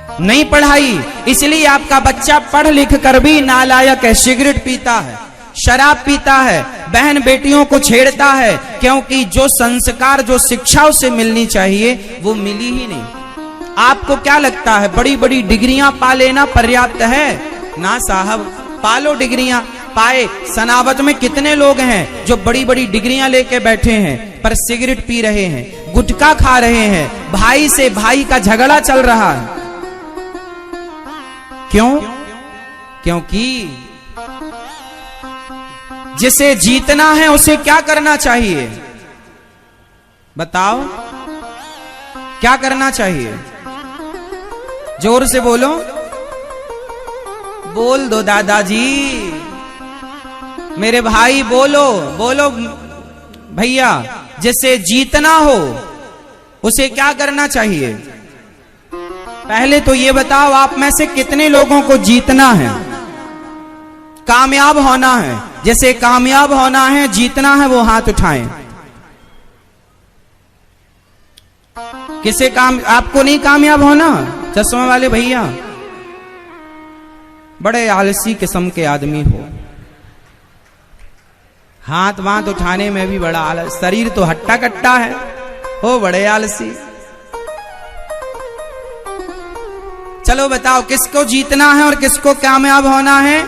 नहीं पढ़ाई, इसलिए आपका बच्चा पढ़ लिख कर भी नालायक है, सिगरेट पीता है, शराब पीता है, बहन बेटियों को छेड़ता है, क्योंकि जो संस्कार जो शिक्षा उसे मिलनी चाहिए वो मिली ही नहीं। आपको क्या लगता है बड़ी बड़ी डिग्रियां पा लेना पर्याप्त है? ना साहब, पालो डिग्रियां। पाए सनावत में कितने लोग हैं जो बड़ी बड़ी डिग्रियां लेके बैठे हैं पर सिगरेट पी रहे हैं, गुटखा खा रहे हैं, भाई से भाई का झगड़ा चल रहा है। क्यों? क्योंकि जिसे जीतना है उसे क्या करना चाहिए? बताओ, क्या करना चाहिए? जोर से बोलो, बोल दो दादाजी, मेरे भाई बोलो, बोलो भैया। जिसे जीतना हो उसे क्या करना चाहिए? पहले तो ये बताओ, आप में से कितने लोगों को जीतना है, कामयाब होना है? जैसे कामयाब होना है, जीतना है, वो हाथ उठाएं। किसे काम, आपको नहीं कामयाब होना? चश्मा वाले भैया, बड़े आलसी किस्म के आदमी हो, हाथ वाथ उठाने में भी बड़ा आलस, शरीर तो हट्टा कट्टा है, हो बड़े आलसी। चलो बताओ, किसको जीतना है और किसको कामयाब होना है?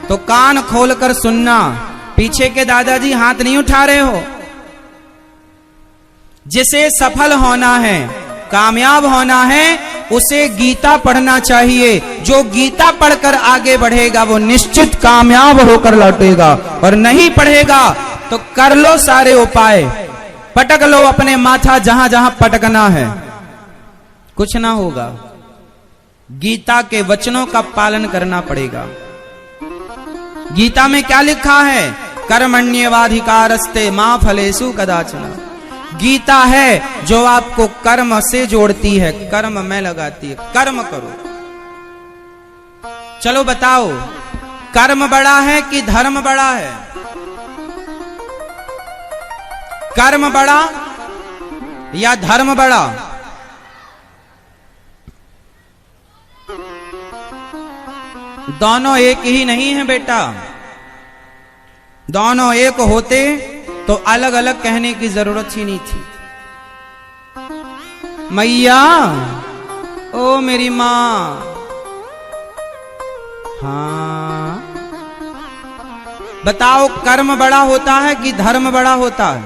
तो कान खोलकर सुनना। पीछे के दादाजी हाथ नहीं उठा रहे हो। जिसे सफल होना है, कामयाब होना है, उसे गीता पढ़ना चाहिए। जो गीता पढ़कर आगे बढ़ेगा वो निश्चित कामयाब होकर लौटेगा, और नहीं पढ़ेगा तो कर लो सारे उपाय, पटक लो अपने माथा जहां जहां पटकना है, कुछ ना होगा। गीता के वचनों का पालन करना पड़ेगा। गीता में क्या लिखा है? कर्मण्येवाधिकारस्ते मा फलेषु कदाचन। गीता है जो आपको कर्म से जोड़ती है, कर्म में लगाती है। कर्म करो। चलो बताओ, कर्म बड़ा है कि धर्म बड़ा है? कर्म बड़ा या धर्म बड़ा? दोनों एक ही नहीं है बेटा। दोनों एक होते तो अलग अलग कहने की जरूरत ही नहीं थी। मैया, ओ मेरी मां, हाँ बताओ, कर्म बड़ा होता है कि धर्म बड़ा होता है?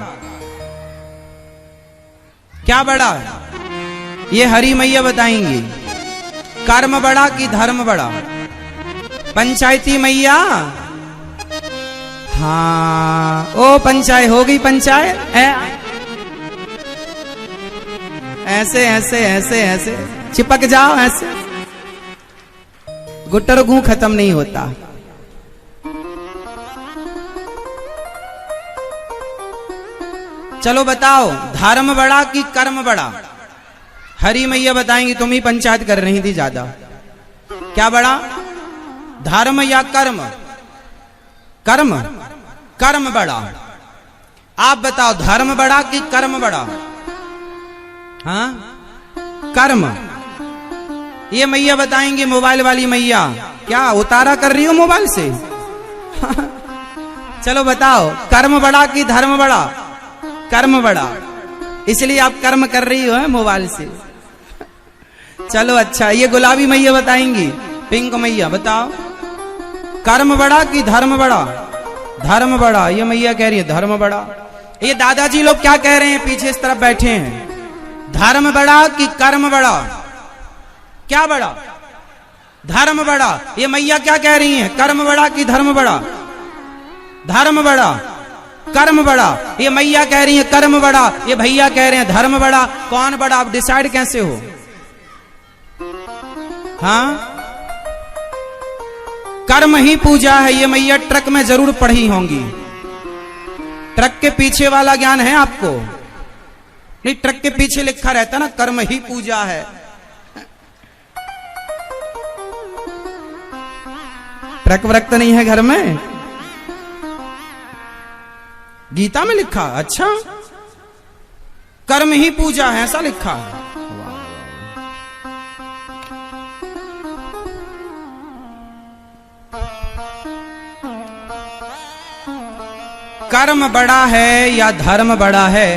क्या बड़ा है? ये हरी मैया बताएंगी। कर्म बड़ा कि धर्म बड़ा? पंचायती मैया, हाँ, ओ पंचायत हो गई, पंचायत ऐसे ऐसे ऐसे ऐसे चिपक जाओ, ऐसे गुटर गू खत्म नहीं होता। चलो बताओ, धर्म बड़ा कि कर्म बड़ा? हरी मैया बताएंगी, तुम ही पंचायत कर रही थी ज्यादा। क्या बड़ा, धर्म या कर्म? कर्म, कर्म बड़ा। आप बताओ, धर्म बड़ा कि कर्म बड़ा? हाँ, कर्म। ये मैया बताएंगे, मोबाइल वाली मैया, क्या उतारा कर रही हो मोबाइल से? चलो बताओ, कर्म बड़ा कि धर्म बड़ा? कर्म बड़ा, इसलिए आप कर्म कर रही हो मोबाइल से। चलो अच्छा, ये गुलाबी मैया बताएंगी, पिंक मैया बताओ, कर्म बड़ा कि धर्म बड़ा? धर्म बड़ा। ये मैया कह रही है धर्म बड़ा। ये दादाजी लोग क्या कह रहे हैं, पीछे इस तरफ बैठे हैं, धर्म बड़ा कि कर्म बड़ा? क्या बड़ा? धर्म बड़ा। ये मैया क्या कह रही हैं, कर्म बड़ा कि धर्म बड़ा? धर्म बड़ा। कर्म बड़ा। ये मैया कह रही है कर्म बड़ा, ये भैया कह रहे हैं धर्म बड़ा। कौन बड़ा, आप डिसाइड कैसे हो? हाँ, कर्म ही पूजा है। ये मैया ट्रक में जरूर पढ़ी होंगी। ट्रक के पीछे वाला ज्ञान है आपको? नहीं, ट्रक के पीछे लिखा रहता ना, कर्म ही पूजा है। ट्रक व्रक तो नहीं है घर में? गीता में लिखा, अच्छा, कर्म ही पूजा है, ऐसा लिखा है। कर्म बड़ा है या धर्म बड़ा है,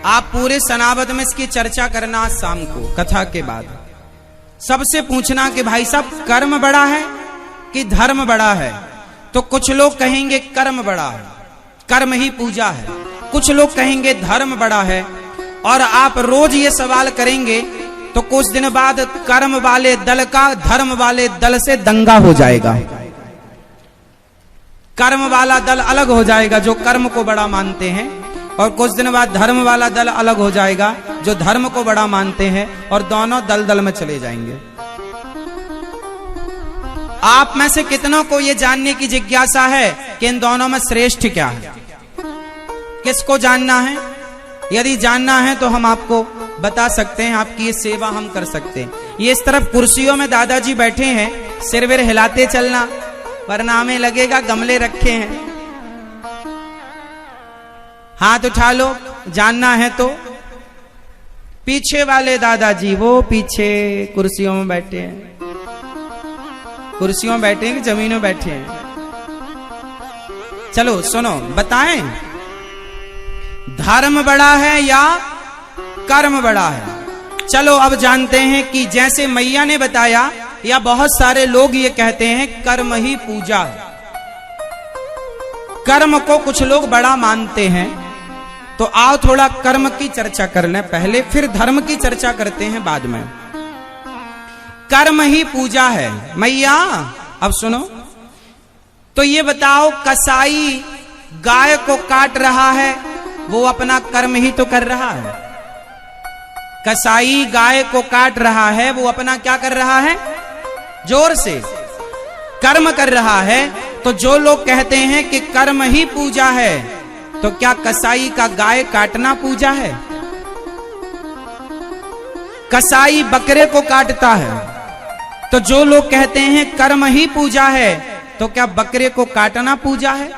आप पूरे सनावद में इसकी चर्चा करना आज शाम को कथा के बाद। सबसे पूछना कि भाई साहब कर्म बड़ा है कि धर्म बड़ा है। तो कुछ लोग कहेंगे कर्म बड़ा है, कर्म ही पूजा है। कुछ लोग कहेंगे धर्म बड़ा है। और आप रोज ये सवाल करेंगे तो कुछ दिन बाद कर्म वाले दल का धर्म वाले दल से दंगा हो जाएगा। कर्म वाला दल अलग हो जाएगा जो कर्म को बड़ा मानते हैं, और कुछ दिन बाद धर्म वाला दल अलग हो जाएगा जो धर्म को बड़ा मानते हैं, और दोनों दल दल में चले जाएंगे। आप में से कितनों को यह जानने की जिज्ञासा है कि इन दोनों में श्रेष्ठ क्या है? किसको जानना है? यदि जानना है तो हम आपको बता सकते हैं, आपकी ये सेवा हम कर सकते हैं। ये इस तरफ कुर्सियों में दादाजी बैठे हैं, सिर विर हिलाते चलना वरना हमें लगेगा गमले रखे हैं। हाथ उठा लो, जानना है तो। पीछे वाले दादाजी, वो पीछे कुर्सियों में बैठे हैं। कुर्सियों में बैठे हैं कि जमीन में बैठे हैं? चलो सुनो, बताएं धर्म बड़ा है या कर्म बड़ा है? चलो अब जानते हैं कि जैसे मैया ने बताया, या बहुत सारे लोग ये कहते हैं कर्म ही पूजा है। कर्म को कुछ लोग बड़ा मानते हैं। तो आओ थोड़ा कर्म की चर्चा कर लें पहले, फिर धर्म की चर्चा करते हैं बाद में। कर्म ही पूजा है मैया। अब सुनो, तो ये बताओ, कसाई गाय को काट रहा है, वो अपना कर्म ही तो कर रहा है। कसाई गाय को काट रहा है, वो अपना क्या कर रहा है? जोर से कर्म कर रहा है। तो जो लोग कहते हैं कि कर्म ही पूजा है, तो क्या कसाई का गाय काटना पूजा है? कसाई बकरे को काटता है। तो जो लोग कहते हैं कर्म ही पूजा है, तो क्या बकरे को काटना पूजा है?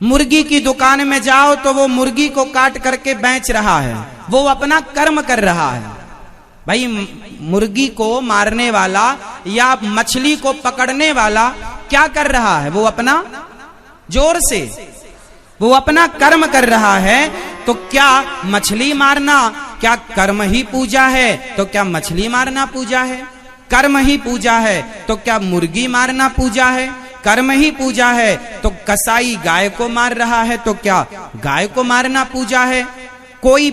मुर्गी की दुकान में जाओ तो वो मुर्गी को काट करके बेच रहा है, वो अपना कर्म कर रहा है। भाई मुर्गी को मारने वाला या मछली को पकड़ने वाला क्या कर रहा है? वो अपना, जोर से, वो अपना कर्म कर रहा है। तो क्या मछली मारना क्या कर्म ही पूजा है? तो क्या मछली मारना पूजा है? कर्म ही पूजा है। तो क्या मुर्गी मारना पूजा है? कर्म ही पूजा है। तो कसाई गाय को मार रहा है, तो क्या गाय को मारना पूजा है? कोई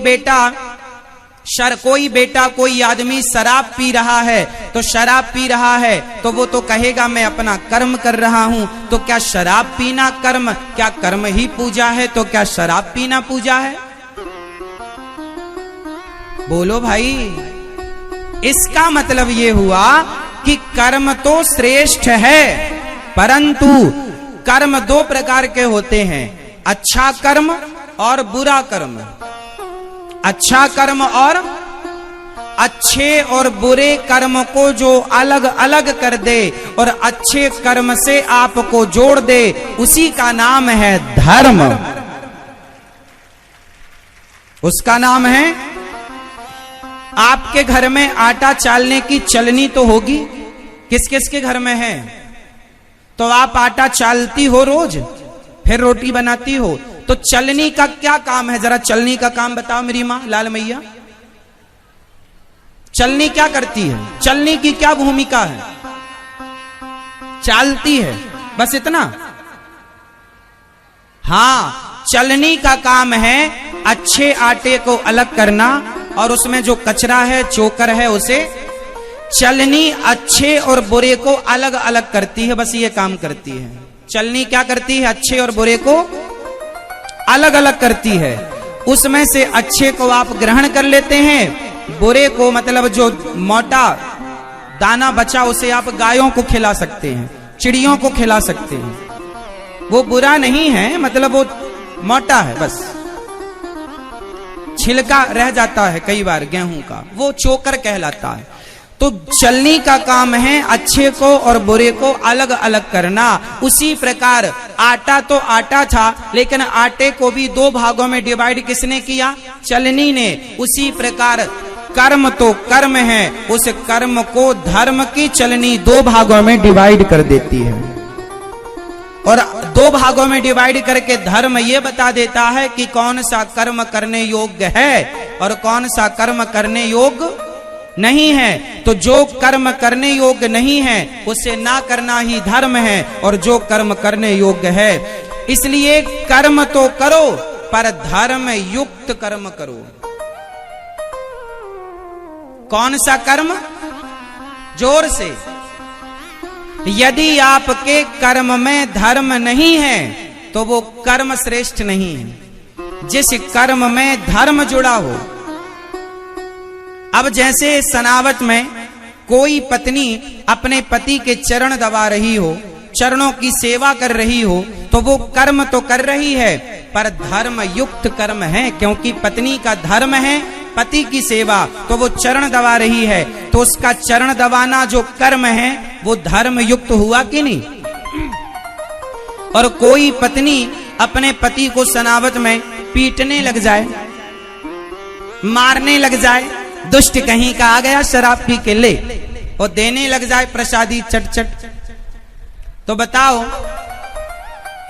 बेटा कोई आदमी शराब पी रहा है, तो शराब पी रहा है तो वो तो कहेगा मैं अपना कर्म कर रहा हूं। तो क्या शराब पीना कर्म, क्या कर्म ही पूजा है? तो क्या शराब पीना पूजा है? बोलो भाई। इसका मतलब ये हुआ कि कर्म तो श्रेष्ठ है, परंतु कर्म दो प्रकार के होते हैं, अच्छा कर्म और बुरा कर्म। अच्छा कर्म और अच्छे और बुरे कर्म को जो अलग अलग कर दे और अच्छे कर्म से आपको जोड़ दे, उसी का नाम है धर्म। उसका नाम है, आपके घर में आटा चालने की चलनी तो होगी, किस किस के घर में है? तो आप आटा चालती हो रोज, फिर रोटी बनाती हो। तो चलनी का क्या काम है? जरा चलनी का काम बताओ मेरी मां लाल मैया। चलनी क्या करती है? चलनी की क्या भूमिका है? चालती है, बस इतना। हाँ, चलनी का काम है अच्छे आटे को अलग करना और उसमें जो कचरा है, चोकर है, उसे चलनी अच्छे और बुरे को अलग अलग करती है। बस ये काम करती है चलनी। क्या करती है? अच्छे और बुरे को अलग अलग करती है। उसमें से अच्छे को आप ग्रहण कर लेते हैं, बुरे को मतलब जो मोटा दाना बचा उसे आप गायों को खिला सकते हैं, चिड़ियों को खिला सकते हैं। वो बुरा नहीं है, मतलब वो मोटा है, बस छिलका रह जाता है कई बार गेहूं का, वो चोकर कहलाता है। तो चलनी का काम है अच्छे को और बुरे को अलग अलग करना। उसी प्रकार आटा तो आटा था, लेकिन आटे को भी दो भागों में डिवाइड किसने किया? चलनी ने। उसी प्रकार कर्म तो कर्म है, उस कर्म को धर्म की चलनी दो भागों में डिवाइड कर देती है। और दो भागों में डिवाइड करके धर्म ये बता देता है कि कौन सा कर्म करने योग्य है और कौन सा कर्म करने योग्य नहीं है। तो जो कर्म करने योग्य नहीं है उसे ना करना ही धर्म है, और जो कर्म करने योग्य है, इसलिए कर्म तो करो पर धर्म युक्त कर्म करो। कौन सा कर्म? जोर से। यदि आपके कर्म में धर्म नहीं है तो वो कर्म श्रेष्ठ नहीं है। जिस कर्म में धर्म जुड़ा हो, अब जैसे सनावत में कोई पत्नी अपने पति के चरण दबा रही हो, चरणों की सेवा कर रही हो, तो वो कर्म तो कर रही है पर धर्म युक्त कर्म है, क्योंकि पत्नी का धर्म है पति की सेवा, तो वो चरण दबा रही है, तो उसका चरण दबाना जो कर्म है वो धर्म युक्त हुआ कि नहीं। और कोई पत्नी अपने पति को सनावत में पीटने लग जाए, मारने लग जाए, दुष्ट कहीं का आ गया शराब पी के ले, और देने लग जाए प्रसादी चट चट, तो बताओ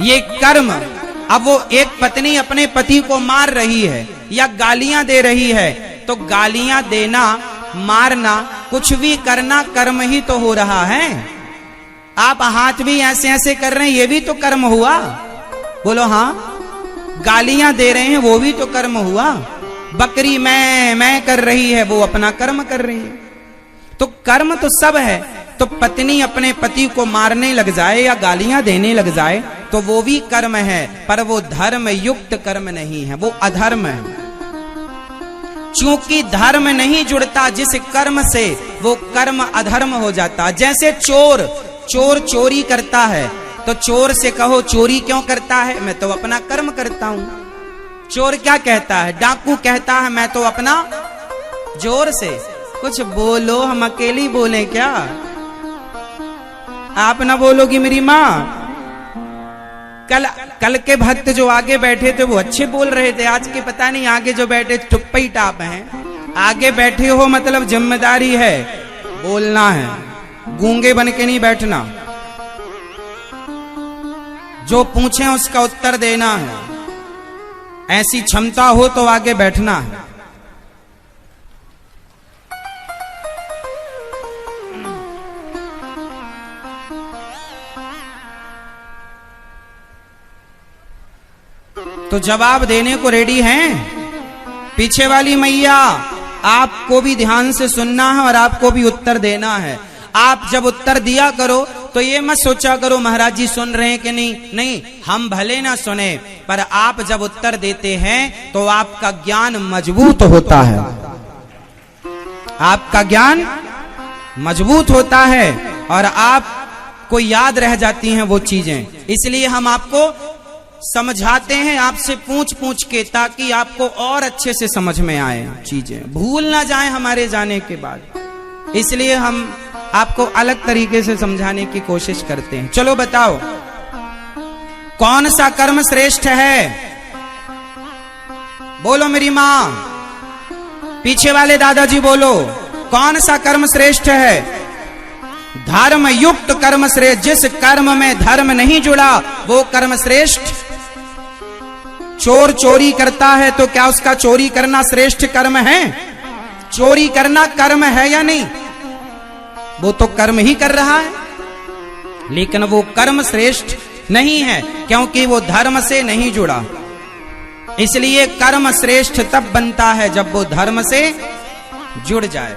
ये कर्म। अब वो एक पत्नी अपने पति को मार रही है या गालियां दे रही है, तो गालियां देना, मारना, कुछ भी करना कर्म ही तो हो रहा है। आप हाथ भी ऐसे ऐसे कर रहे हैं, ये भी तो कर्म हुआ। बोलो हाँ। गालियां दे रहे हैं वो भी तो कर्म हुआ। बकरी मैं कर रही है, वो अपना कर्म कर रही है। तो कर्म तो सब है। तो पत्नी अपने पति को मारने लग जाए या गालियां देने लग जाए तो वो भी कर्म है, पर वो धर्म युक्त कर्म नहीं है, वो अधर्म है। क्योंकि धर्म नहीं जुड़ता जिस कर्म से, वो कर्म अधर्म हो जाता। जैसे चोर चोरी करता है, तो चोर से कहो चोरी क्यों करता है? मैं तो अपना कर्म करता हूं। चोर क्या कहता है? डाकू कहता है मैं तो अपना, जोर से कुछ बोलो, हम अकेली बोले क्या? आप ना बोलोगी मेरी माँ। कल के भक्त जो आगे बैठे थे वो अच्छे बोल रहे थे, आज के पता नहीं आगे जो बैठे टुप्पा ही टाप हैं। आगे बैठे हो मतलब जिम्मेदारी है, बोलना है, गूंगे बन के नहीं बैठना। जो पूछे उसका उत्तर देना है, ऐसी क्षमता हो तो आगे बैठना है। तो जवाब देने को रेडी हैं? पीछे वाली मैया, आपको भी ध्यान से सुनना है और आपको भी उत्तर देना है। आप जब उत्तर दिया करो तो ये मत सोचा करो महाराज जी सुन रहे हैं कि नहीं, हम भले ना सुने, पर आप जब उत्तर देते हैं तो आपका ज्ञान मजबूत होता है, आपका ज्ञान मजबूत होता है और आपको याद रह जाती हैं वो चीजें। इसलिए हम आपको समझाते हैं आपसे पूछ के, ताकि आपको और अच्छे से समझ में आए, चीजें भूल ना जाए हमारे जाने के बाद। इसलिए हम आपको अलग तरीके से समझाने की कोशिश करते हैं। चलो बताओ कौन सा कर्म श्रेष्ठ है? बोलो मेरी माँ, पीछे वाले दादाजी बोलो, कौन सा कर्म श्रेष्ठ है? धर्म युक्त कर्म श्रेष्ठ। जिस कर्म में धर्म नहीं जुड़ा वो कर्म श्रेष्ठ। चोर चोरी करता है तो क्या उसका चोरी करना श्रेष्ठ कर्म है? चोरी करना कर्म है या नहीं? वो तो कर्म ही कर रहा है, लेकिन वो कर्म श्रेष्ठ नहीं है क्योंकि वो धर्म से नहीं जुड़ा। इसलिए कर्म श्रेष्ठ तब बनता है जब वो धर्म से जुड़ जाए।